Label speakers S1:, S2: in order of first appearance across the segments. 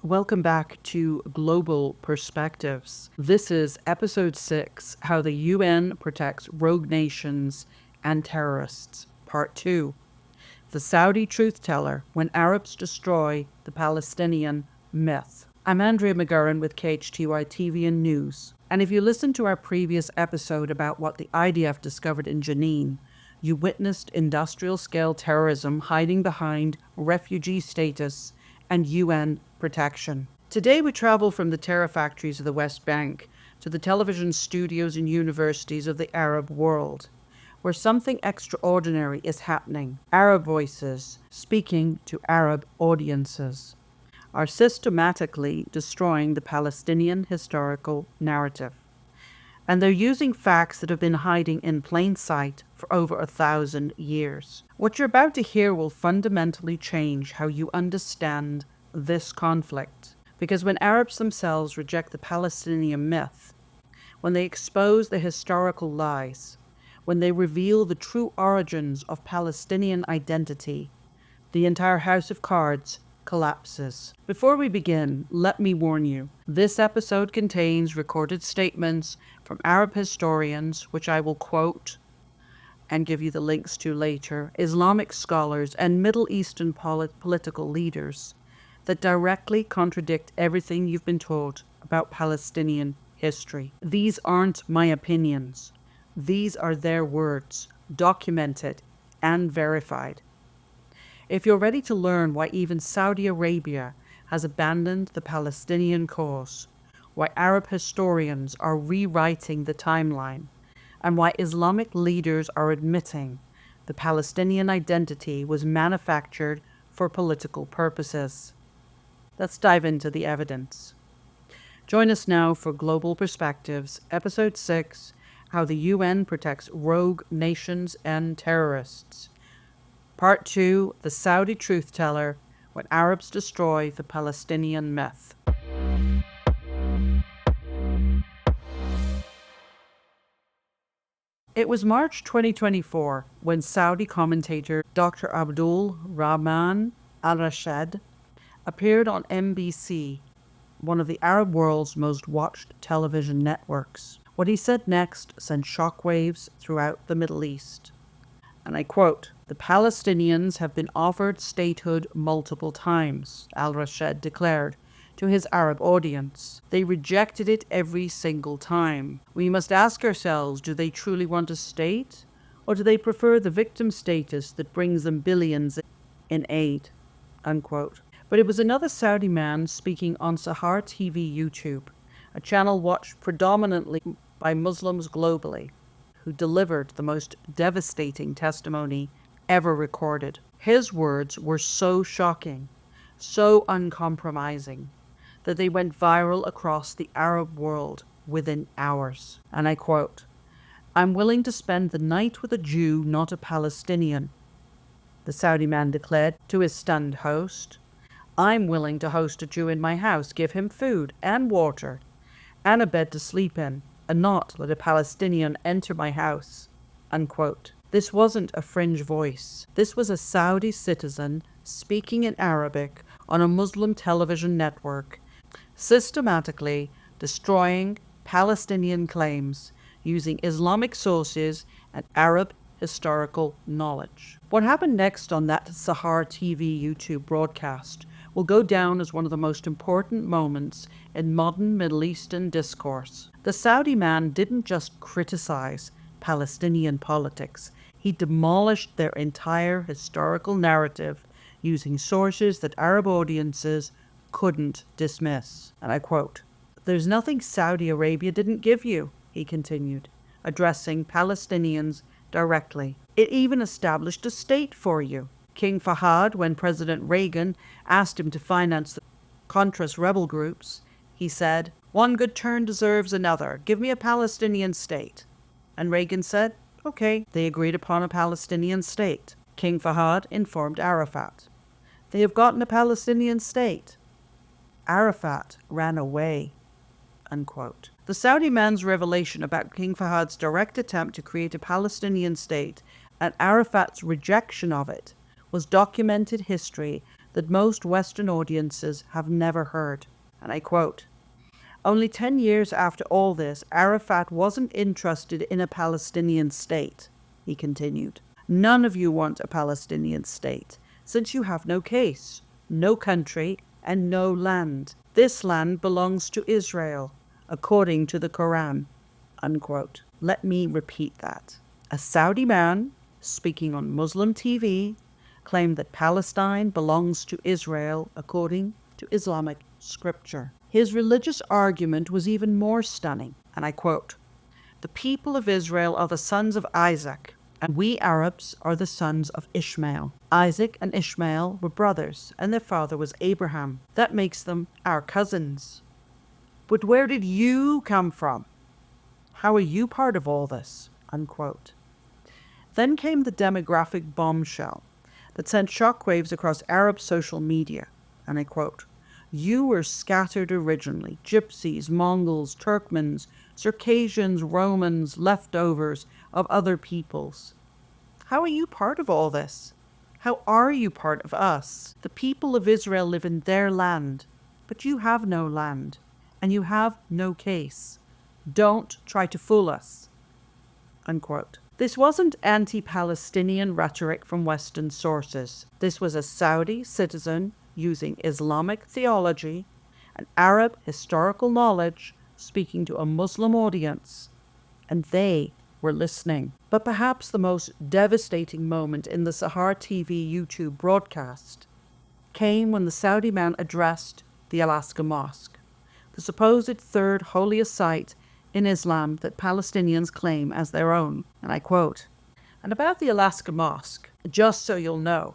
S1: Welcome back to Global Perspectives. This is Episode 6, How the UN Protects Rogue Nations and Terrorists, Part 2. The Saudi Truth Teller, When Arabs Destroy the Palestinian Myth. I'm Andrea McGurran with KHTY TV and News. And if you listened to our previous episode about what the IDF discovered in Jenin, you witnessed industrial-scale terrorism hiding behind refugee status and UN protection. Today we travel from the terror factories of the West Bank to the television studios and universities of the Arab world, where something extraordinary is happening. Arab voices speaking to Arab audiences are systematically destroying the Palestinian historical narrative. And they're using facts that have been hiding in plain sight for over 1,000 years. What you're about to hear will fundamentally change how you understand this conflict. Because when Arabs themselves reject the Palestinian myth, when they expose the historical lies, when they reveal the true origins of Palestinian identity, the entire house of cards collapses. Before we begin, let me warn you, this episode contains recorded statements from Arab historians, which I will quote and give you the links to later, Islamic scholars and Middle Eastern political leaders that directly contradict everything you've been taught about Palestinian history. These aren't my opinions. These are their words, documented and verified. If you're ready to learn why even Saudi Arabia has abandoned the Palestinian cause, why Arab historians are rewriting the timeline, and why Islamic leaders are admitting the Palestinian identity was manufactured for political purposes, let's dive into the evidence. Join us now for Global Perspectives, Episode 6, How the UN Protects Rogue Nations and Terrorists. Part 2, The Saudi Truth Teller, When Arabs Destroy the Palestinian Myth. It was March 2024 when Saudi commentator Dr. Abdul Rahman al-Rashid appeared on NBC, one of the Arab world's most watched television networks. What he said next sent shockwaves throughout the Middle East. And I quote, "The Palestinians have been offered statehood multiple times," al-Rashid declared to his Arab audience. "They rejected it every single time. We must ask ourselves, do they truly want a state? Or do they prefer the victim status that brings them billions in aid?" Unquote. But it was another Saudi man speaking on Sahar TV YouTube, a channel watched predominantly by Muslims globally, who delivered the most devastating testimony ever recorded. His words were so shocking, so uncompromising, that they went viral across the Arab world within hours. And I quote, "I'm willing to spend the night with a Jew, not a Palestinian," the Saudi man declared to his stunned host. "I'm willing to host a Jew in my house, give him food and water and a bed to sleep in, and not let a Palestinian enter my house." Unquote. This wasn't a fringe voice. This was a Saudi citizen speaking in Arabic on a Muslim television network, systematically destroying Palestinian claims using Islamic sources and Arab historical knowledge. What happened next on that Sahar TV YouTube broadcast will go down as one of the most important moments in modern Middle Eastern discourse. The Saudi man didn't just criticize Palestinian politics, he demolished their entire historical narrative using sources that Arab audiences couldn't dismiss. And I quote, "There's nothing Saudi Arabia didn't give you," he continued, addressing Palestinians directly. "It even established a state for you. King Fahad, when President Reagan asked him to finance the Contras rebel groups, he said, 'One good turn deserves another. Give me a Palestinian state.' And Reagan said, 'Okay.' They agreed upon a Palestinian state. King Fahad informed Arafat, 'They have gotten a Palestinian state.' Arafat ran away." Unquote. The Saudi man's revelation about King Fahad's direct attempt to create a Palestinian state and Arafat's rejection of it was documented history that most Western audiences have never heard. And I quote, "Only 10 years after all this, Arafat wasn't interested in a Palestinian state," he continued. "None of you want a Palestinian state, since you have no case, no country, and no land. This land belongs to Israel, according to the Quran." Unquote. Let me repeat that. A Saudi man, speaking on Muslim TV, claimed that Palestine belongs to Israel according to Islamic scripture. His religious argument was even more stunning, and I quote, "The people of Israel are the sons of Isaac, and we Arabs are the sons of Ishmael. Isaac and Ishmael were brothers, and their father was Abraham. That makes them our cousins. But where did you come from? How are you part of all this?" Unquote. Then came the demographic bombshell that sent shockwaves across Arab social media, and I quote, "You were scattered originally, gypsies, Mongols, Turkmens, Circassians, Romans, leftovers of other peoples. How are you part of all this? How are you part of us? The people of Israel live in their land, but you have no land, and you have no case. Don't try to fool us." Unquote. This wasn't anti-Palestinian rhetoric from Western sources. This was a Saudi citizen using Islamic theology and Arab historical knowledge speaking to a Muslim audience, and they were listening. But perhaps the most devastating moment in the Sahar TV YouTube broadcast came when the Saudi man addressed the Al-Aqsa Mosque, the supposed third holiest site in Islam that Palestinians claim as their own. And I quote, "And about the Al-Aqsa Mosque, just so you'll know,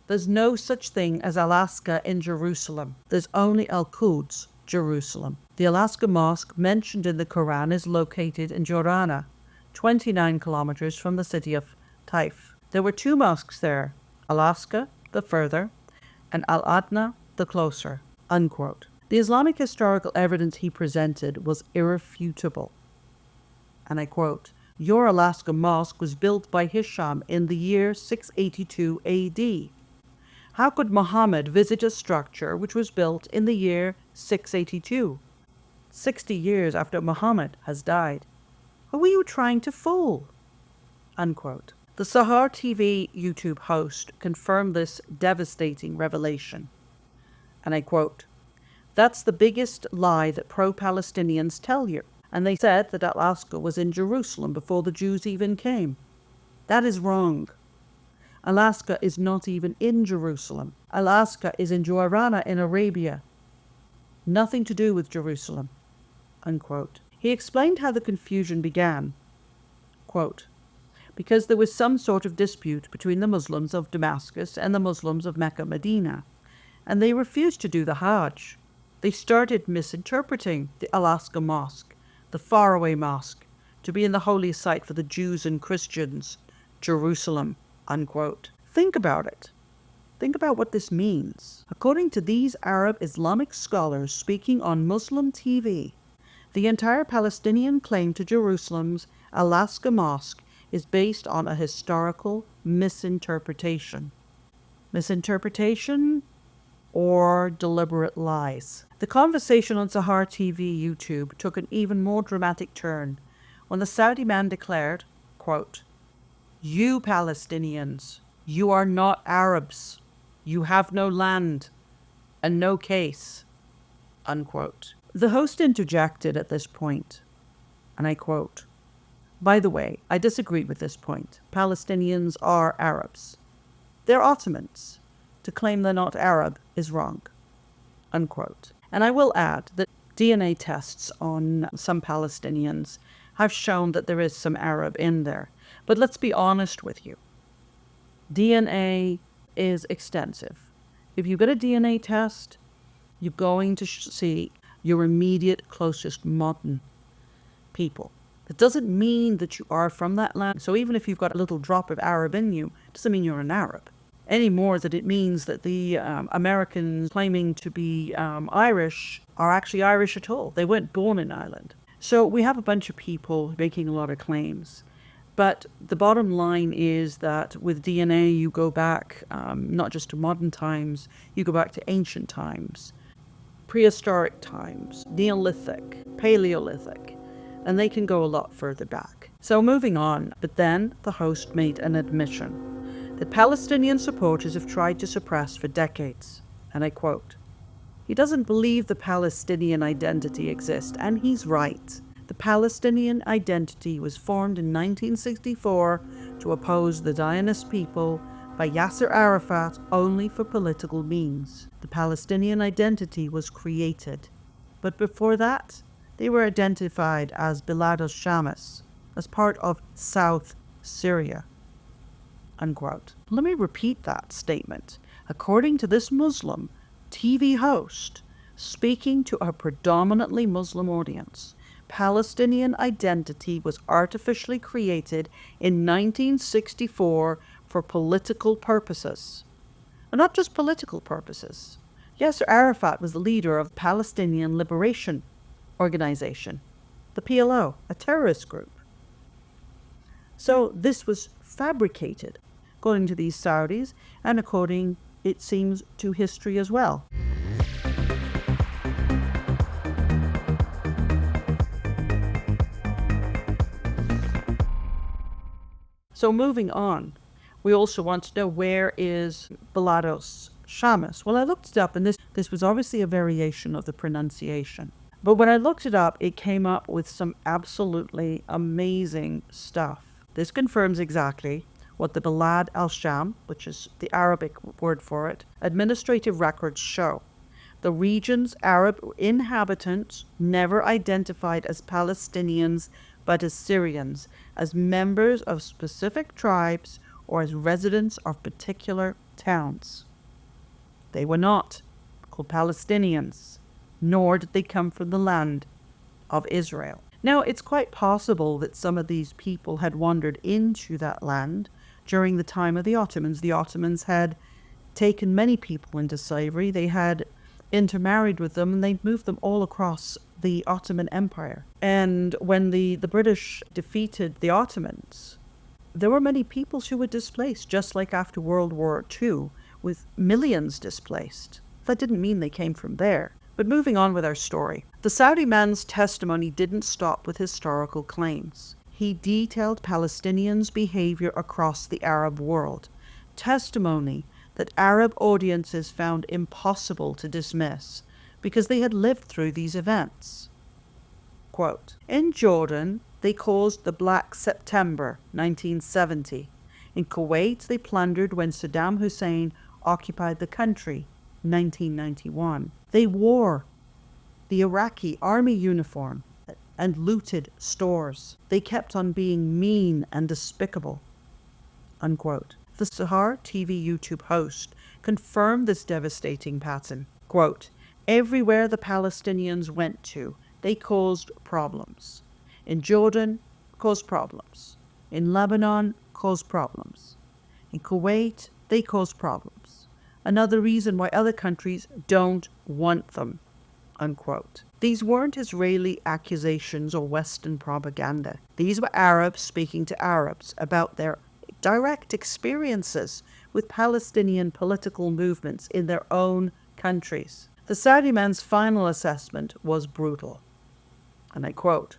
S1: there's no such thing as Al-Aqsa in Jerusalem. There's only Al-Quds, Jerusalem. The Al-Aqsa Mosque mentioned in the Quran is located in Jordan, 29 kilometers from the city of Taif. There were two mosques there, Al-Aqsa, the further, and Al-Adna, the closer." Unquote. The Islamic historical evidence he presented was irrefutable. And I quote, "Your Al-Aqsa Mosque was built by Hisham in the year 682 AD. How could Muhammad visit a structure which was built in the year 682, 60 years after Muhammad has died? Who are you trying to fool?" Unquote. The Sahar TV YouTube host confirmed this devastating revelation. And I quote, "That's the biggest lie that pro-Palestinians tell you. And they said that Al-Aqsa was in Jerusalem before the Jews even came. That is wrong. Al-Aqsa is not even in Jerusalem. Al-Aqsa is in Jordan in Arabia. Nothing to do with Jerusalem." Unquote. He explained how the confusion began. Quote, "Because there was some sort of dispute between the Muslims of Damascus and the Muslims of Mecca, Medina, and they refused to do the Hajj. They started misinterpreting the Al-Aqsa Mosque, the faraway mosque, to be in the holy site for the Jews and Christians, Jerusalem." Unquote. Think about it. Think about what this means. According to these Arab Islamic scholars speaking on Muslim TV, the entire Palestinian claim to Jerusalem's Al-Aqsa Mosque is based on a historical misinterpretation. Misinterpretation or deliberate lies. The conversation on Sahar TV YouTube took an even more dramatic turn when the Saudi man declared, quote, "You Palestinians, you are not Arabs. You have no land and no case." Unquote. The host interjected at this point, and I quote, "By the way, I disagree with this point. Palestinians are Arabs. They're Ottomans. To claim they're not Arab is wrong." Unquote. And I will add that DNA tests on some Palestinians have shown that there is some Arab in there. But let's be honest with you. DNA is extensive. If you get a DNA test, you're going to see your immediate closest modern people. It doesn't mean that you are from that land. So even if you've got a little drop of Arab in you, it doesn't mean you're an Arab. Any more than it means that the Americans claiming to be Irish are actually Irish at all. They weren't born in Ireland. So we have a bunch of people making a lot of claims. But the bottom line is that with DNA, you go back not just to modern times, you go back to ancient times, prehistoric times, Neolithic, Paleolithic, and they can go a lot further back. So moving on, but then the host made an admission that Palestinian supporters have tried to suppress for decades, and I quote, "He doesn't believe the Palestinian identity exists, and he's right. The Palestinian identity was formed in 1964 to oppose the Zionist people by Yasser Arafat only for political means. The Palestinian identity was created. But before that, they were identified as Bilad al-Shamis, as part of South Syria." Unquote. Let me repeat that statement. According to this Muslim TV host, speaking to a predominantly Muslim audience, Palestinian identity was artificially created in 1964 for political purposes. And not just political purposes. Yasser Arafat was the leader of the Palestinian Liberation Organization, the PLO, a terrorist group. So this was fabricated, according to these Saudis, and according, it seems, to history as well. So moving on, we also want to know, where is Bilad al-Shamis? Well, I looked it up, and this was obviously a variation of the pronunciation. But when I looked it up, it came up with some absolutely amazing stuff. This confirms exactly what the Bilad al-Sham, which is the Arabic word for it, administrative records show. The region's Arab inhabitants never identified as Palestinians but as Syrians, as members of specific tribes, or as residents of particular towns. They were not called Palestinians, nor did they come from the land of Israel. Now, it's quite possible that some of these people had wandered into that land during the time of the Ottomans. The Ottomans had taken many people into slavery. They had intermarried with them, and they moved them all across the Ottoman Empire. And when the British defeated the Ottomans, there were many peoples who were displaced, just like after World War II, with millions displaced. That didn't mean they came from there. But moving on with our story, the Saudi man's testimony didn't stop with historical claims. He detailed Palestinians' behavior across the Arab world, testimony that Arab audiences found impossible to dismiss because they had lived through these events. Quote, "In Jordan, they caused the Black September, 1970. In Kuwait, they plundered when Saddam Hussein occupied the country, 1991. They wore the Iraqi army uniform and looted stores. They kept on being mean and despicable." Unquote. The Sahar TV YouTube host confirmed this devastating pattern. Quote, "Everywhere the Palestinians went to, they caused problems. In Jordan, caused problems. In Lebanon, caused problems. In Kuwait, they caused problems. Another reason why other countries don't want them." Unquote. These weren't Israeli accusations or Western propaganda. These were Arabs speaking to Arabs about their direct experiences with Palestinian political movements in their own countries. The Saudi man's final assessment was brutal. And I quote,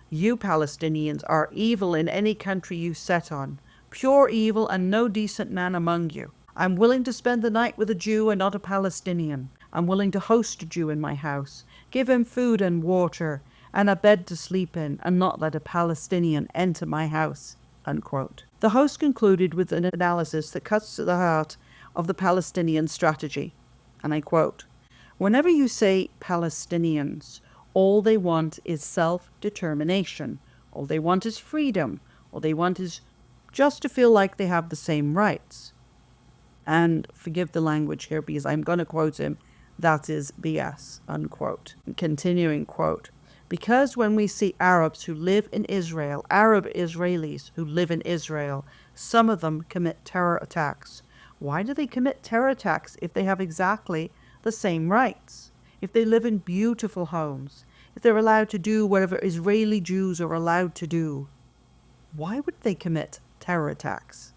S1: "You Palestinians are evil in any country you set on, pure evil and no decent man among you. I'm willing to spend the night with a Jew and not a Palestinian. I'm willing to host a Jew in my house, give him food and water and a bed to sleep in, and not let a Palestinian enter my house." Unquote. The host concluded with an analysis that cuts to the heart of the Palestinian strategy. And I quote, "Whenever you say Palestinians, all they want is self-determination. All they want is freedom. All they want is just to feel like they have the same rights." And forgive the language here because I'm going to quote him, "That is BS." Unquote. Continuing quote, "Because when we see Arabs who live in Israel, Arab Israelis who live in Israel, some of them commit terror attacks. Why do they commit terror attacks if they have exactly the same rights? If they live in beautiful homes, if they're allowed to do whatever Israeli Jews are allowed to do, Why would they commit terror attacks?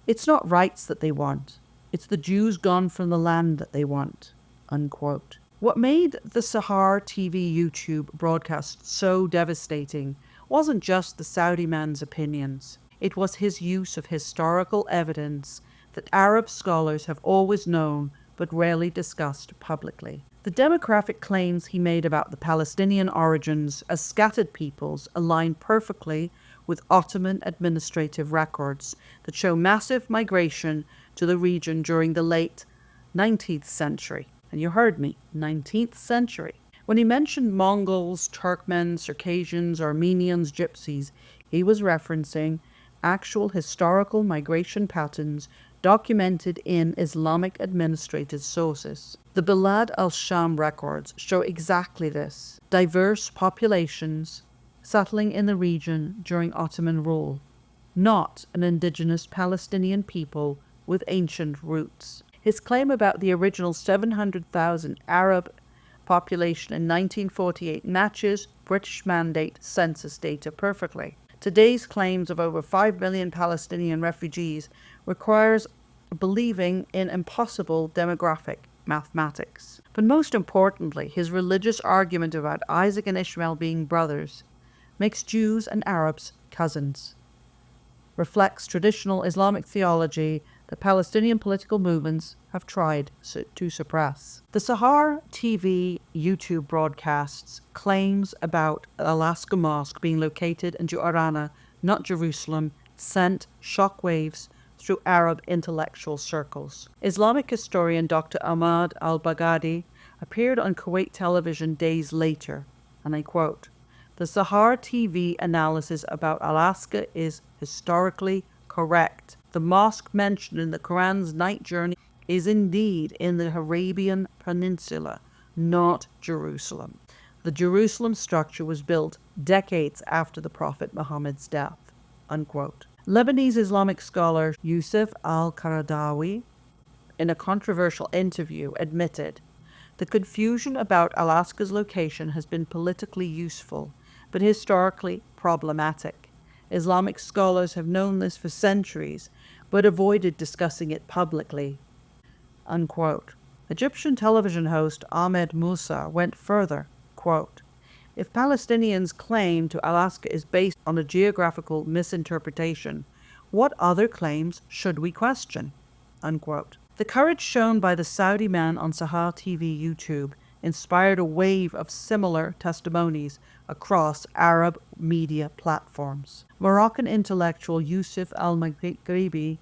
S1: It's not rights that they want. It's the Jews gone from the land that they want. Unquote. What made the Sahar TV YouTube broadcast so devastating wasn't just the Saudi man's opinions. It was his use of historical evidence that Arab scholars have always known but rarely discussed publicly. The demographic claims he made about the Palestinian origins as scattered peoples align perfectly with Ottoman administrative records that show massive migration to the region during the late 19th century. And you heard me, 19th century. When he mentioned Mongols, Turkmen, Circassians, Armenians, Gypsies, he was referencing actual historical migration patterns documented in Islamic administrative sources. The Bilad al-Sham records show exactly this: diverse populations settling in the region during Ottoman rule, not an indigenous Palestinian people with ancient roots. His claim about the original 700,000 Arab population in 1948 matches British mandate census data perfectly. Today's claims of over 5 million Palestinian refugees requires believing in impossible demographic mathematics. But most importantly, his religious argument about Isaac and Ishmael being brothers makes Jews and Arabs cousins, reflects traditional Islamic theology that Palestinian political movements have tried to suppress. The Sahar TV YouTube broadcasts claims about Alaska Mosque being located in Jordana, not Jerusalem, sent shockwaves through Arab intellectual circles. Islamic historian Dr. Ahmad al-Baghdadi appeared on Kuwait television days later, and I quote, "The Sahar TV analysis about Alaska is historically correct. The mosque mentioned in the Quran's night journey is indeed in the Arabian Peninsula, not Jerusalem. The Jerusalem structure was built decades after the Prophet Muhammad's death." Unquote. Lebanese Islamic scholar Yusuf al-Qaradawi, in a controversial interview, admitted, "The confusion about Alaska's location has been politically useful, but historically problematic. Islamic scholars have known this for centuries, but avoided discussing it publicly." Unquote. Egyptian television host Ahmed Musa went further, quote, "If Palestinians' claim to Alaska is based on a geographical misinterpretation, what other claims should we question?" Unquote. The courage shown by the Saudi man on Sahar TV YouTube inspired a wave of similar testimonies across Arab media platforms. Moroccan intellectual Yusuf al-Maghribi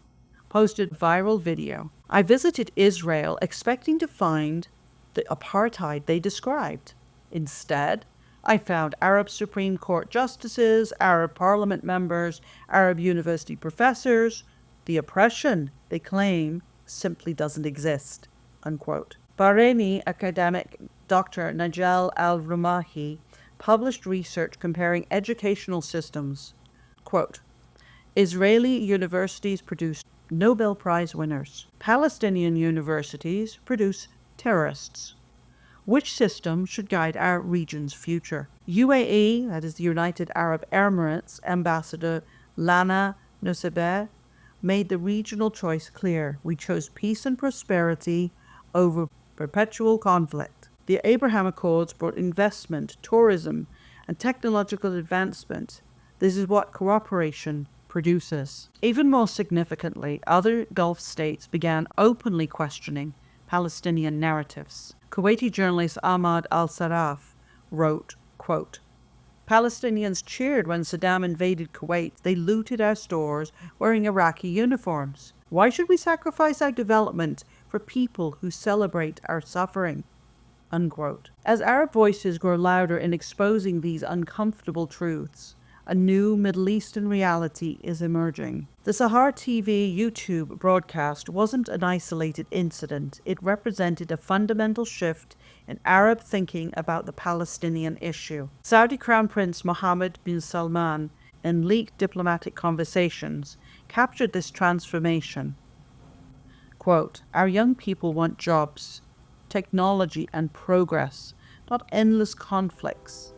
S1: posted a viral video. "I visited Israel expecting to find the apartheid they described. Instead, I found Arab Supreme Court justices, Arab parliament members, Arab university professors. The oppression they claim simply doesn't exist." Unquote. Bahraini academic Dr. Najal al-Rumahi published research comparing educational systems. Quote, "Israeli universities produce Nobel Prize winners. Palestinian universities produce terrorists. Which system should guide our region's future?" UAE, that is the United Arab Emirates, Ambassador Lana Nusseibeh made the regional choice clear. "We chose peace and prosperity over perpetual conflict. The Abraham Accords brought investment, tourism, and technological advancement. This is what cooperation produces." Even more significantly, other Gulf states began openly questioning Palestinian narratives. Kuwaiti journalist Ahmad al-Sarraf wrote, quote, "Palestinians cheered when Saddam invaded Kuwait. They looted our stores wearing Iraqi uniforms. Why should we sacrifice our development for people who celebrate our suffering?" Unquote. As Arab voices grow louder in exposing these uncomfortable truths, a new Middle Eastern reality is emerging. The Sahar TV YouTube broadcast wasn't an isolated incident. It represented a fundamental shift in Arab thinking about the Palestinian issue. Saudi Crown Prince Mohammed bin Salman, in leaked diplomatic conversations, captured this transformation. Quote, "Our young people want jobs, technology, and progress, not endless conflicts.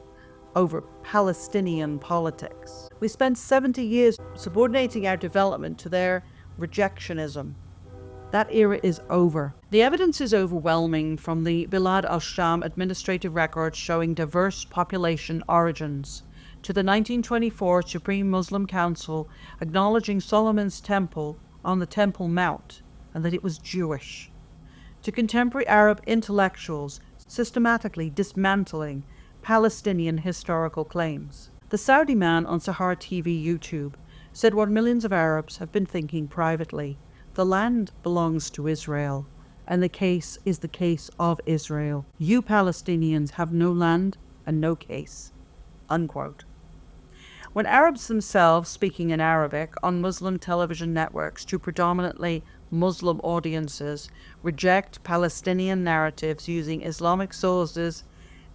S1: over Palestinian politics. We spent 70 years subordinating our development to their rejectionism. That era is over. The evidence is overwhelming from the Bilad al-Sham administrative records showing diverse population origins, to the 1924 Supreme Muslim Council acknowledging Solomon's temple on the Temple Mount and that it was Jewish, to contemporary Arab intellectuals systematically dismantling Palestinian historical claims. The Saudi man on Sahar TV YouTube said what millions of Arabs have been thinking privately. The land belongs to Israel, and the case is the case of Israel. You Palestinians have no land and no case. Unquote. When Arabs themselves, speaking in Arabic, on Muslim television networks to predominantly Muslim audiences, reject Palestinian narratives using Islamic sources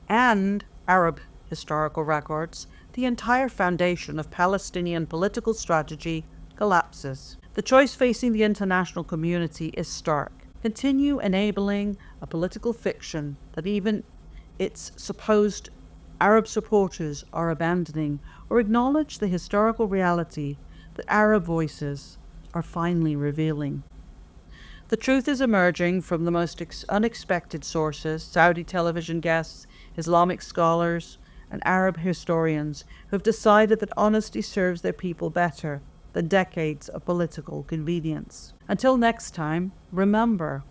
S1: and Arab historical records, the entire foundation of Palestinian political strategy collapses. The choice facing the international community is stark. Continue enabling a political fiction that even its supposed Arab supporters are abandoning, or acknowledge the historical reality that Arab voices are finally revealing. The truth is emerging from the most unexpected sources: Saudi television guests, Islamic scholars, and Arab historians who have decided that honesty serves their people better than decades of political convenience. Until next time, remember,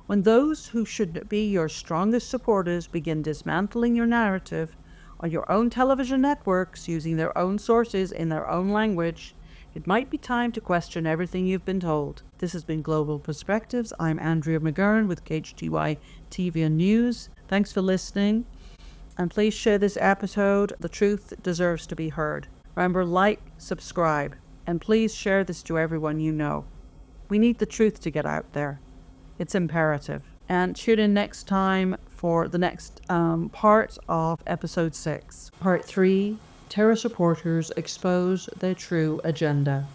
S1: when those who should be your strongest supporters begin dismantling your narrative on your own television networks using their own sources in their own language, it might be time to question everything you've been told. This has been Global Perspectives. I'm Andrea McGurran with KHTY TV and News. Thanks for listening, and please share this episode. The truth deserves to be heard. Remember, like, subscribe, and please share this to everyone you know. We need the truth to get out there. It's imperative. And tune in next time for the next part of episode 6. Part 3, terror supporters expose their true agenda.